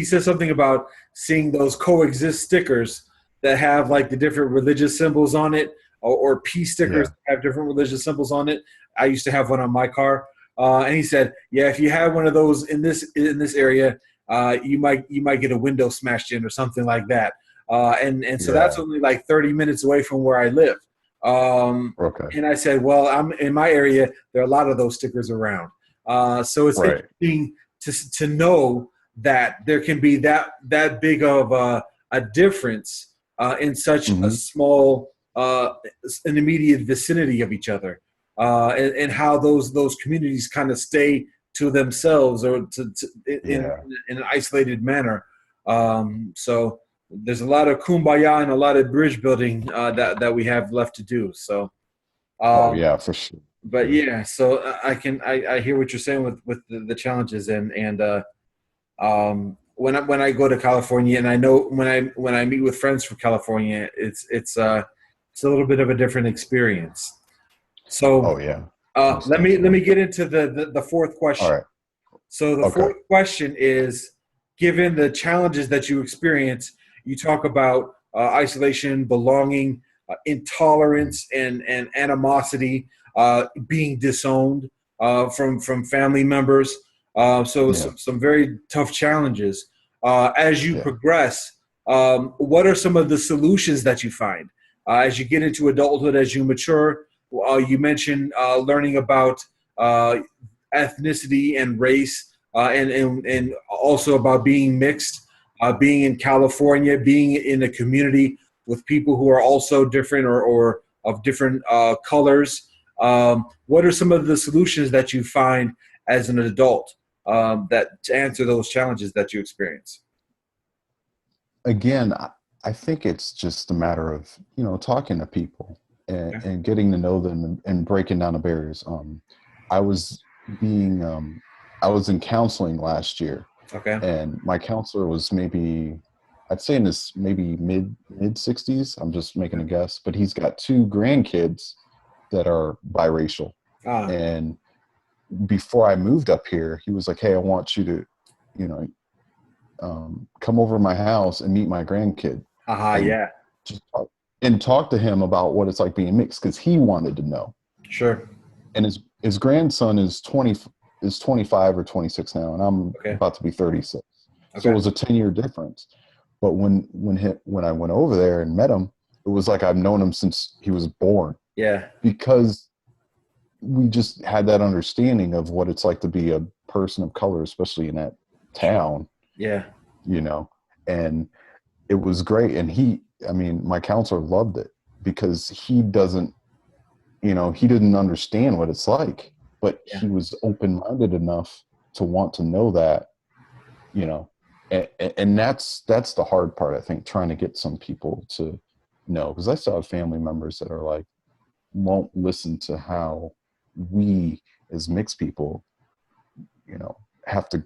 says something about seeing those coexist stickers that have like the different religious symbols on it, or peace stickers that have different religious symbols on it. I used to have one on my car. And he said, if you have one of those in this area, you might get a window smashed in or something like that. So that's only like 30 minutes away from where I live. And I said, well, I'm in my area. There are a lot of those stickers around. So it's interesting to know that there can be that big of a difference in such a small, an immediate vicinity of each other. and how those communities kind of stay to themselves or Yeah. in an isolated manner. So there's a lot of kumbaya and a lot of bridge building that we have left to do. So, Oh yeah, for sure. but Sure. yeah, so I hear what you're saying with the challenges and when I go to California, and I know when I meet with friends from California, it's a little bit of a different experience. Oh So yeah. Most let me definitely. get into the fourth All question. right. So the Okay. fourth question is, given the challenges that you experience, you talk about isolation, belonging, intolerance, and animosity, being disowned from family members. So Yeah. some very tough challenges. As you Yeah. progress, what are some of the solutions that you find as you get into adulthood, as you mature? You mentioned learning about uh, ethnicity and race, and also about being mixed, being in California, being in a community with people who are also different or of different colors. What are some of the solutions that you find as an adult that to answer those challenges that you experience? Again, I think it's just a matter of, talking to people Okay. and getting to know them and breaking down the barriers. I was being, I was in counseling last year, Okay. and my counselor was maybe, I'd say in his maybe mid 60s. I'm just making a guess, but he's got two grandkids that are biracial. Ah. And before I moved up here, he was like, "Hey, I want you to, you know, come over to my house and meet my grandkid Haha. and Yeah. just talk to him about what it's like being mixed," because he wanted to know. Sure. And his grandson is 25 or 26 now, and I'm Okay. about to be 36. So it Okay. was a 10-year difference. But when I went over there and met him, it was like I've known him since he was born, Yeah. because we just had that understanding of what it's like to be a person of color, especially in that town, Yeah. you know. And it was great. And my counselor loved it, because he didn't understand what it's like, but Yeah. he was open-minded enough to want to know that, you know. And that's the hard part, I think, trying to get some people to know, because I still have family members that are like, won't listen to how we as mixed people, have to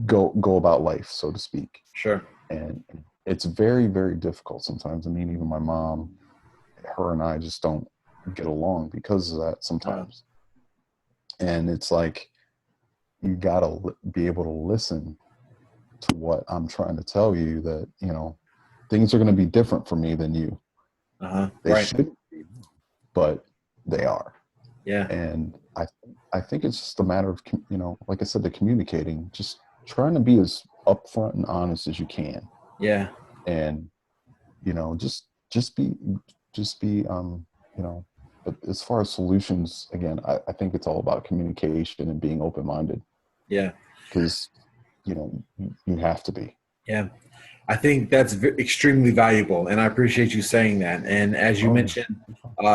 go about life, so to speak. Sure. And it's very, very difficult sometimes. I mean, even my mom, her and I just don't get along because of that Uh, sometimes. And it's like, you gotta be able to listen to what I'm trying to tell you, that, things are going to be different for me than you. They Right. should be, but they are. Yeah. And I think it's just a matter of, like I said, the communicating, just trying to be as upfront and honest as you can. Yeah. And, just be, but as far as solutions, again, I think it's all about communication and being open-minded, Yeah. because, you have to be. Yeah. I think that's extremely valuable, and I appreciate you saying that. And as you Oh, yeah. mentioned,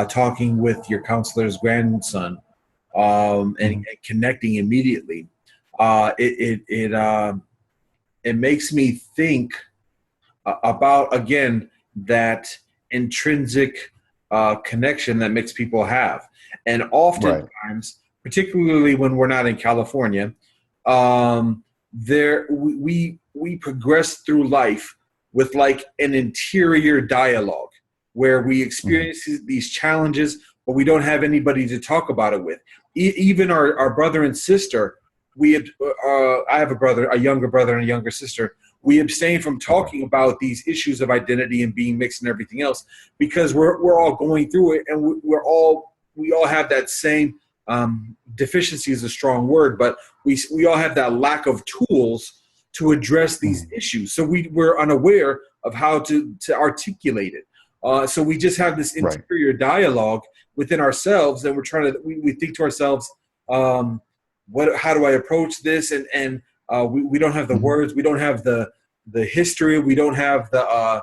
talking with your counselor's grandson and connecting immediately, it makes me think about, again, that intrinsic connection that mixed people have, and Right. oftentimes, particularly when we're not in California, there we progress through life with like an interior dialogue where we Mhm. experience these challenges, but we don't have anybody to talk about it with. Even our brother and sister, I have a younger brother and a younger sister. We abstain from Okay. talking about these issues of identity and being mixed and everything else, because we're all going through it, and we all have that same deficiency is a strong word, but we all have that lack of tools to address these Mhm. issues. So we're unaware of how to articulate it. So we just have this Right. interior dialogue within ourselves, and we're trying to we think to ourselves, how do I approach this? And we don't have the Mhm. words, we don't have the history, we don't have uh,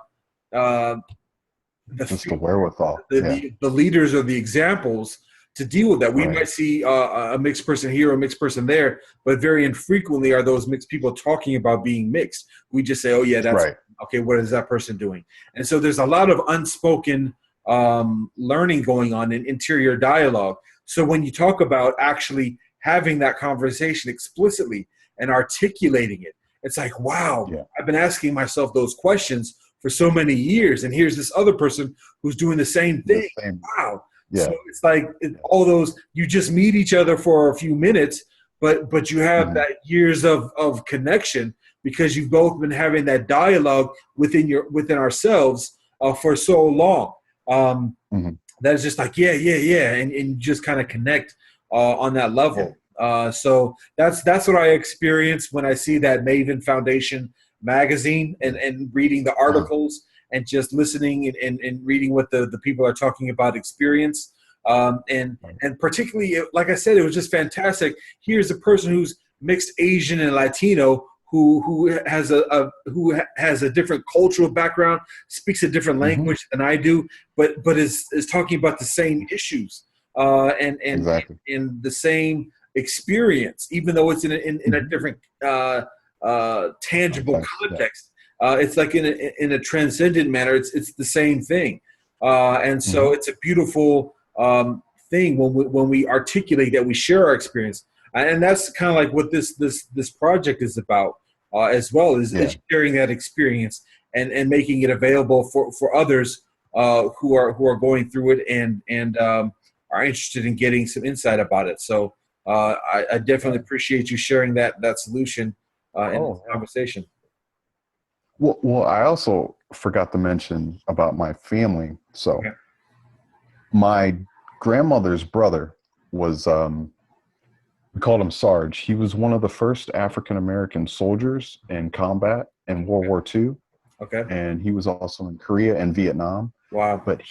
Just the wherewithal. Yeah. the leaders or the examples to deal with that. We Right. might see a mixed person here, a mixed person there, but very infrequently are those mixed people talking about being mixed. We just say, oh yeah, that's Right. okay. What is that person doing? And so there's a lot of unspoken learning going on in interior dialogue. So when you talk about actually having that conversation explicitly and articulating it, it's like, wow, Yeah. I've been asking myself those questions for so many years, and here's this other person who's doing the same thing. The same. Wow. Yeah. So it's like all those, you just meet each other for a few minutes, but you have Mhm. that years of connection because you've both been having that dialogue within ourselves for so long. Mhm. That is just like, yeah. And you just kind of connect on that level. So that's what I experience when I see that Maven Foundation magazine and reading the articles and just listening and reading what the people are talking about experience. And particularly, like I said, it was just fantastic. Here's a person who's mixed Asian and Latino who has a different cultural background, speaks a different language than I do, but is talking about the same issues and Exactly. in the same experience, even though it's in a different tangible context. It's like in a transcendent manner. It's the same thing, and so it's a beautiful thing when we articulate that, we share our experience, and that's kind of like what this project is about as well, is sharing that experience and making it available for others who are going through it and are interested in getting some insight about it. So I definitely appreciate you sharing that solution in this conversation. Well, I also forgot to mention about my family. So my grandmother's brother was, we called him Sarge. He was one of the first African-American soldiers in combat in World War II. Okay. And he was also in Korea and Vietnam. Wow. But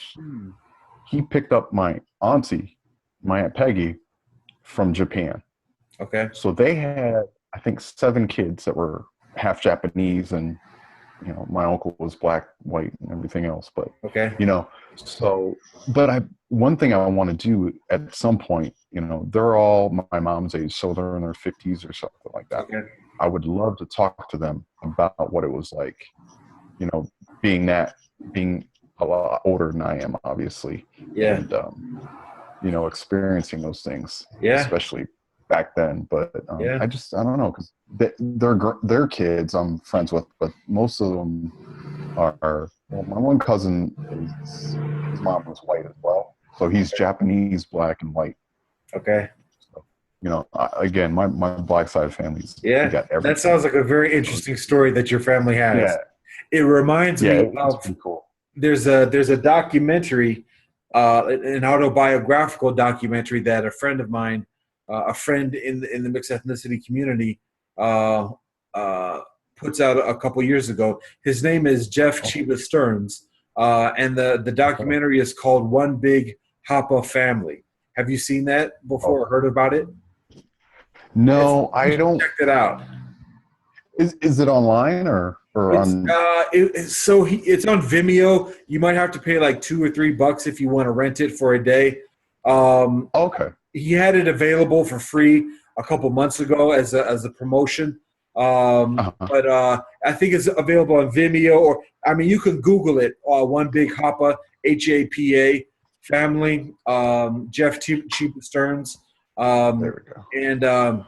he picked up my auntie, my Aunt Peggy, from Japan. Okay. So they had, I think, 7 kids that were half Japanese, and my uncle was black, white, and everything else. But so, but one thing I want to do at some point, they're all my mom's age, so they're in their 50s or something like that. Okay. I would love to talk to them about what it was like, being a lot older than I am, obviously. Yeah. And experiencing those things, especially back then. But I don't know, because they're kids I'm friends with, but most of them are. Well, my one cousin, his mom was white as well, so he's Japanese, black, and white. Okay. So, again, my black side family's got everything. That sounds like a very interesting story that your family has. Yeah. It reminds me it's of pretty cool. There's a documentary, an autobiographical documentary that a friend of mine, a friend in the mixed ethnicity community, puts out a couple years ago. His name is Jeff Chiba Stearns, and the documentary is called One Big Hapa Family. Have you seen that before or heard about it? No, I don't. Check it out. Is it online or on? It's on Vimeo. You might have to pay like $2 or $3 if you want to rent it for a day. Okay. He had it available for free a couple months ago as a promotion. But I think it's available on Vimeo, or you can Google it. One Big Hapa, HAPA family. Jeff Chiba Stearns. There we go.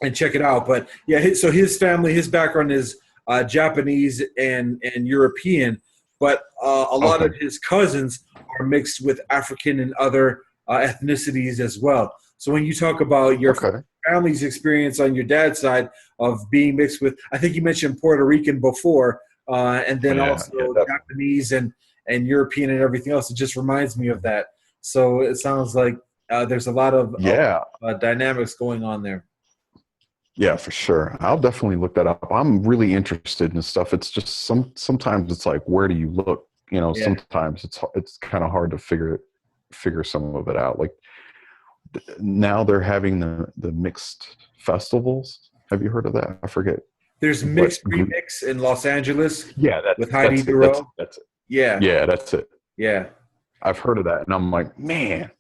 And check it out. But so his family, his background is Japanese and European, but a lot of his cousins are mixed with African and other ethnicities as well. So when you talk about your family's experience on your dad's side of being mixed with, I think you mentioned Puerto Rican before, and then also Japanese and European and everything else, it just reminds me of that. So it sounds like there's a lot of dynamics going on there. Yeah, for sure. I'll definitely look that up. I'm really interested in this stuff. It's just sometimes it's like, where do you look? Sometimes it's kind of hard to figure some of it out. Like now they're having the mixed festivals. Have you heard of that? I forget. There's Mixed Remix in Los Angeles. Yeah, with Heidi Durrell. That's it. Yeah. Yeah, that's it. Yeah. I've heard of that, and I'm like, man.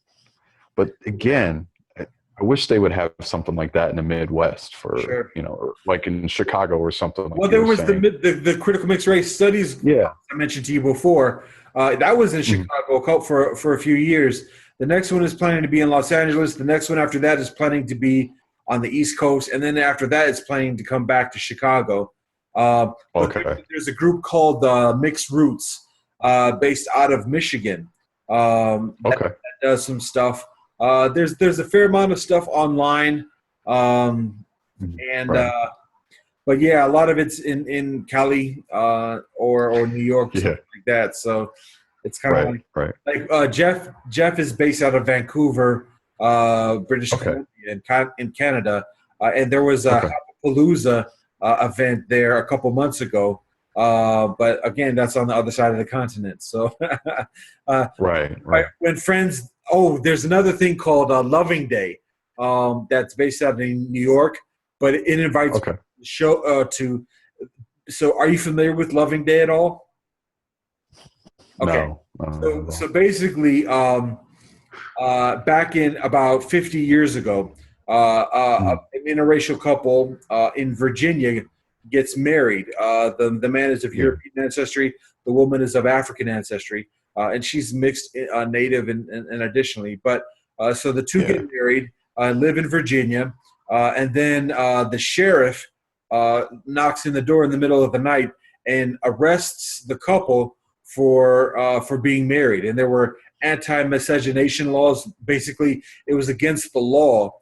But again, I wish they would have something like that in the Midwest for, Sure. or like in Chicago or something like Well, you there were was saying. the critical mixed race studies Yeah. I mentioned to you before. That was in Mhm. Chicago for a few years. The next one is planning to be in Los Angeles. The next one after that is planning to be on the East Coast, and then after that, it's planning to come back to Chicago. But Okay. there's a group called Mixed Roots, based out of Michigan, that Okay. does some stuff. There's a fair amount of stuff online, Mhm. and Right. but yeah, a lot of it's in Cali, or New York, Yeah. something like that. So it's kind of Right. Right. like Jeff is based out of Vancouver, British Okay. Columbia, in Canada, and there was a Okay. Palooza event there a couple months ago. But again, that's on the other side of the continent. So Right. Right. when friends, there's another thing called Loving Day, that's based out in New York, but it invites Okay. show to. So, are you familiar with Loving Day at all? Okay, No. so basically, back in about 50 years ago, Mm. an interracial couple in Virginia gets married. The man is of Yeah. European ancestry, the woman is of African ancestry, and she's mixed native and additionally. But so the two Yeah. get married, live in Virginia, and then the sheriff knocks in the door in the middle of the night and arrests the couple for being married. And there were anti-miscegenation laws. Basically, it was against the law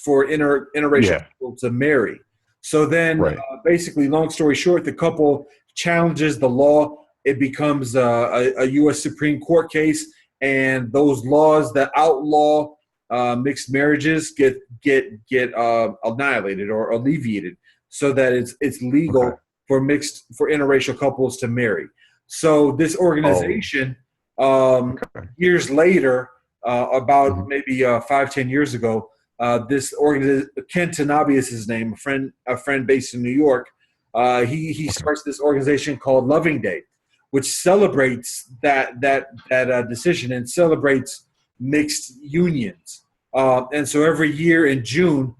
for interracial Yeah. people to marry. So then, Right. basically, long story short, the couple challenges the law. It becomes a U.S. Supreme Court case, and those laws that outlaw mixed marriages get annihilated or alleviated, so that it's legal Okay. for interracial couples to marry. So this organization, Okay. years later, about Mhm. maybe 5-10 years ago, this organization, Ken Tanabe is his name, a friend based in New York. He Okay. starts this organization called Loving Day, which celebrates that decision and celebrates mixed unions. And so every year in June,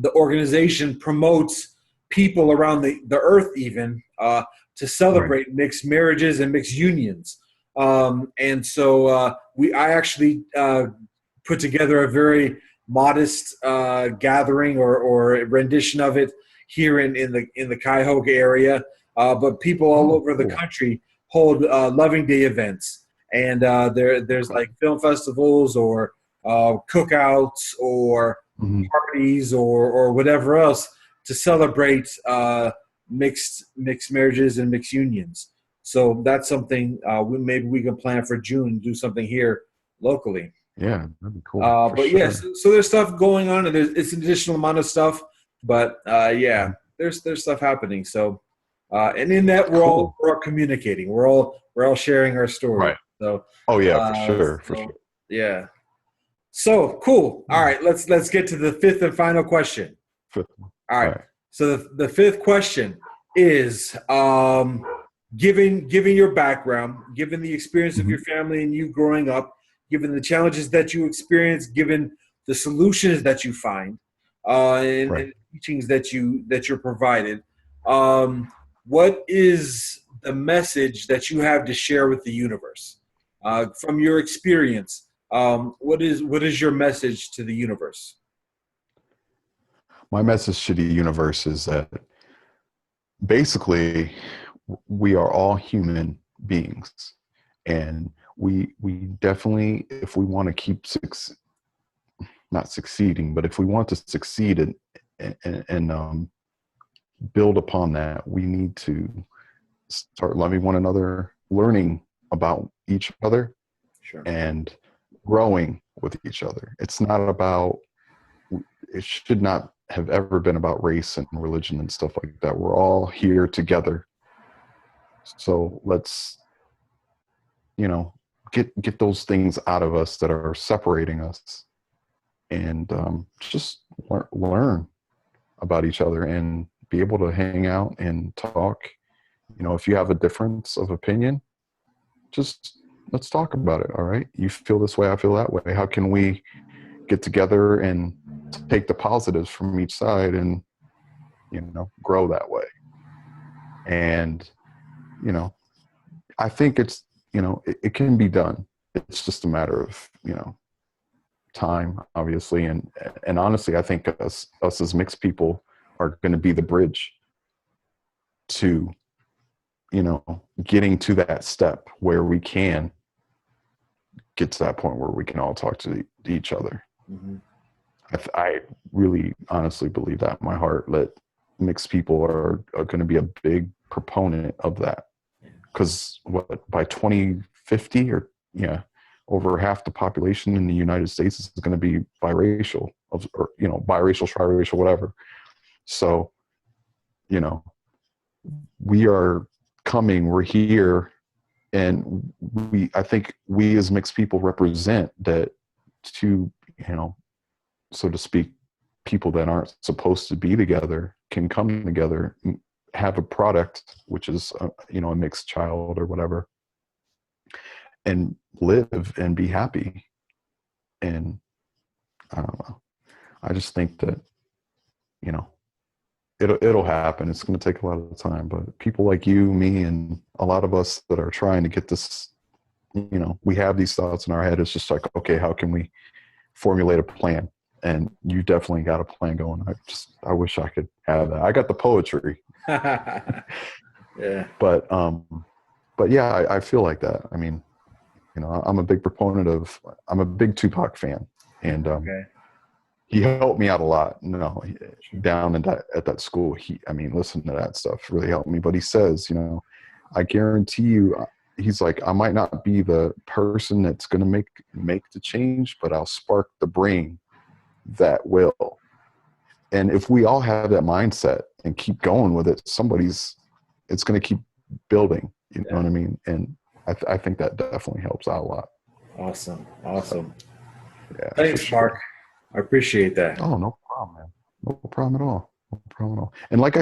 the organization promotes people around the earth even to Right. celebrate mixed marriages and mixed unions. And so I actually put together a very modest gathering or rendition of it here in the Cuyahoga area. But people all Oh, over the cool. country hold Loving Day events, and there's Okay. like film festivals or cookouts or Mhm. parties or whatever else to celebrate mixed marriages and mixed unions. So that's something maybe we can plan for June. Do something here locally. Yeah, that'd be cool for But yes, sure. so there's stuff going on, and it's an additional amount of stuff. But yeah, Mhm. there's stuff happening. So and in that Cool. we're all communicating. We're all sharing our story. Right. So Oh yeah, for uh, sure. For so sure. yeah. So cool. All Mm. right, let's get to the fifth and final question. Fifth one. All All right. right. So the fifth question is, given your background, given the experience of Mhm. your family and you growing up, given the challenges that you experience, given the solutions that you find, Right. and teachings that you're provided, what is the message that you have to share with the universe from your experience? What is your message to the universe? My message to the universe is that basically we are all human beings, and we definitely, if we want to keep not succeeding, but if we want to succeed and build upon that, we need to start loving one another, learning about each other, Sure. and growing with each other. It should not have ever been about race and religion and stuff like that. We're all here together. So let's, get those things out of us that are separating us, and just learn about each other and be able to hang out and talk. If you have a difference of opinion, just let's talk about it. All right. You feel this way. I feel that way. How can we get together and take the positives from each side and, grow that way? And, I think it's, it can be done. It's just a matter of, time, obviously. And honestly, I think us as mixed people are going to be the bridge to, getting to that step where we can get to that point where we can all talk to each other. Mm-hmm. I really honestly believe that in my heart that mixed people are going to be a big proponent of that. Because by 2050 over half the population in the United States is going to be biracial, or biracial, triracial, whatever. So, we are coming, we're here, and I think we as mixed people represent that to, so to speak, people that aren't supposed to be together can come together, have a product, which is, a mixed child or whatever, and live and be happy. And I don't know. I just think that, it'll happen. It's going to take a lot of time, but people like you, me, and a lot of us that are trying to get this, we have these thoughts in our head. It's just like, okay, how can we formulate a plan? And you definitely got a plan going. I wish I could have that. I got the poetry. Yeah. But yeah, I feel like that. I mean, I'm a big proponent I'm a big Tupac fan, and Okay. he helped me out a lot. Down at that school, listen to that stuff really helped me. But he says, I guarantee you, he's like, I might not be the person that's going to make the change, but I'll spark the brain that will. And if we all have that mindset and keep going with it, it's going to keep building. You know what I mean? And I think that definitely helps out a lot. Awesome. Yeah. Thanks, Mark. I appreciate that. Oh, no problem, man. No problem at all. No problem at all. And like I